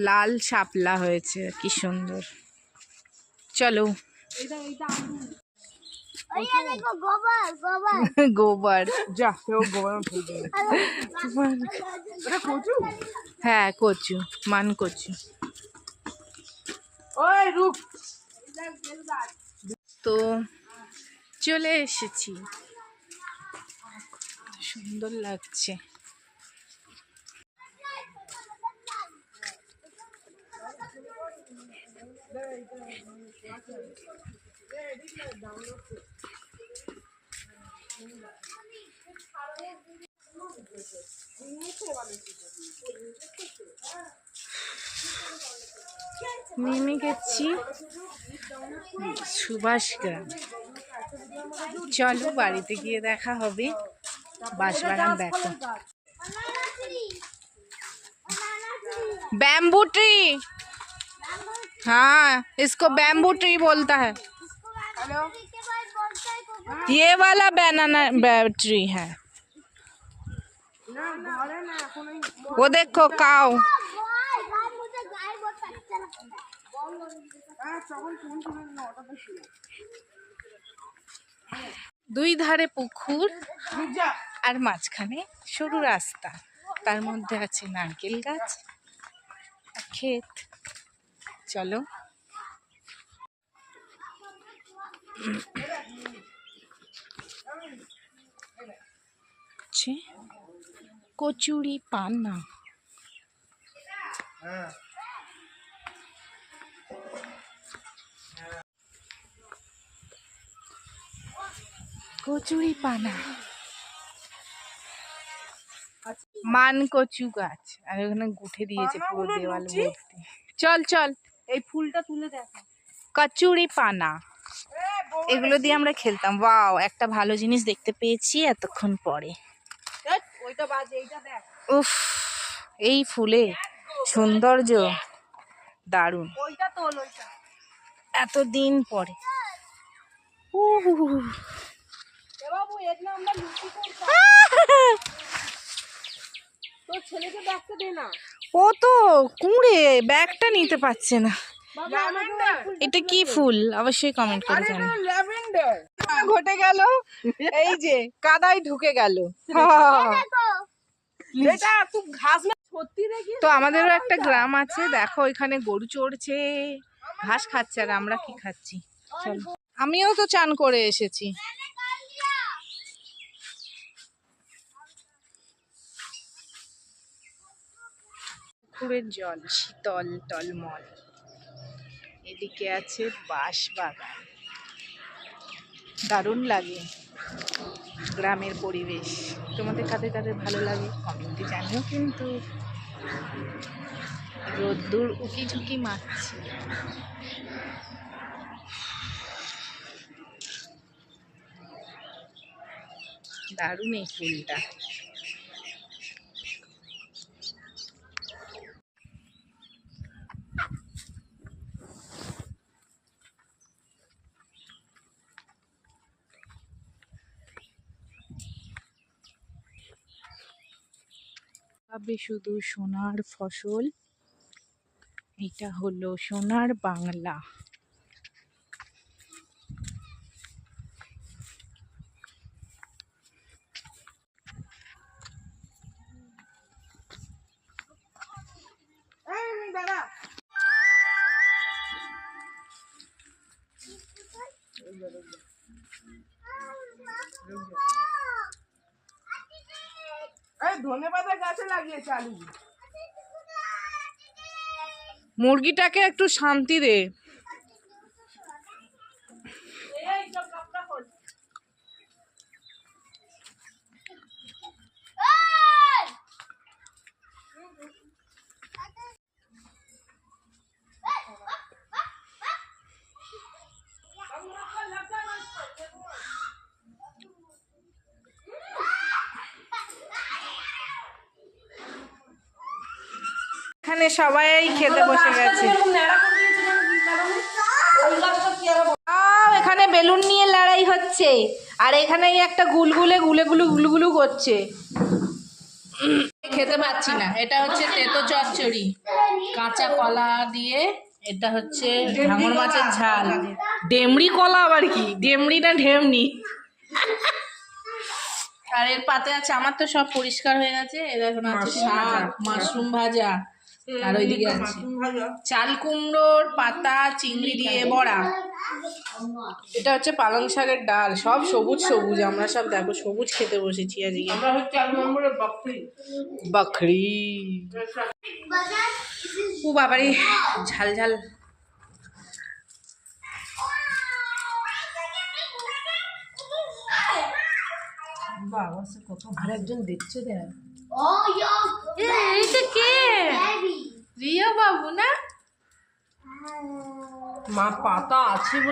লাল শাপলা হয়েছে, কি সুন্দর। চলো। গোবর, হ্যাঁ কচু, মান কচু। তো চলে এসেছি, সুন্দর লাগছে। নেমে গেছি সুভাষ গ্রাম। চলো বাড়িতে গিয়ে দেখা হবে। বাঁশবাগান দেখো, बैम्बू ट्री, हाँ इसको बैम्बू ट्री बोलता है। ये वाला बनाना ट्री है। वो देखो काऊ। দুই ধারে পুকুর আর মাঝখানে সরু রাস্তা, তার মধ্যে আছে নারকেল গাছ, ক্ষেত। চলো। কচুরি পানা, কচুরি পানা, মান কচু গাছ, আর ওখানে গুঠে দিয়েছে পুরো দেওয়াল ভর্তি। চল চল, এই ফুলটা তুলে দেখো। কচুরি পানা, এগুলো দিয়ে আমরা খেলতাম। ওয়াও, একটা ভালো জিনিস দেখতে পেয়েছি এতক্ষণ পরে। উফ, এই ফুলে সৌন্দর্য দারুণ, এতদিন পরে। ও তো কুঁড়ে, ব্যাগটা নিতে পারছে না। এটা কি ফুল অবশ্যই কমেন্ট করে জানান। ঘটে গেল, এই যে কাদায় ঢুকে গেল। তো আমাদেরও একটা গ্রাম আছে, দেখো এখানে গরু চড়ছে, ঘাস খাচ্ছে, আর আমরা কি খাচ্ছি। চলো, আমিও তো চান করে এসেছি। পুকুরের জল শীতল টলমল। এদিকে আছে বাঁশবাগান, দারুণ লাগে গ্রামের পরিবেশ। তোমাদের কাদের কাদের ভালো লাগে কমেন্টে জানিও কিন্তু। রোদ্দুর উকি ঝুঁকি মারছে। দারুণ এই ফুলটা। ভাবে শুধু সোনার ফসল, এটা হলো সোনার বাংলা। ধনেপাতা গাছে লাগিয়েছে আলু। মুরগিটাকে একটু শান্তি দে। এখানে সবাই খেতে বসে গেছে। এখানে বেলুন নিয়ে লড়াই হচ্ছে, আর এখানে এই একটা গুলগুলে গুলগুলু করছে। খেতে পাচ্ছি না। এটা হচ্ছে তেতো চচ্চড়ি, কাঁচা কলা দিয়ে। এটা হচ্ছে ভাঙর মাছের ঝাল। ডেমড়ি কলা আবার কি? ডেমড়ি না ঢেমনি? আর এর পাতে আছে, আমার তো সব পরিষ্কার হয়ে গেছে। এর এখন আছে শাক, মাশরুম ভাজা, আর ওইদিকে আছে চাল কুমড়োর পাতা চিংড়ি দিয়ে বড়া। এটা হচ্ছে পালং শাকের ডাল। সব সবুজ সবুজ, আমরা সব দেখো সবুজ খেতে বসেছি আজকে। বকরি ও বাবারে, ঝাল ঝাল। আর একজন দেখছে দেখ, এইটা কে? রিয়া বাবু না? মা পাতা আছে বলে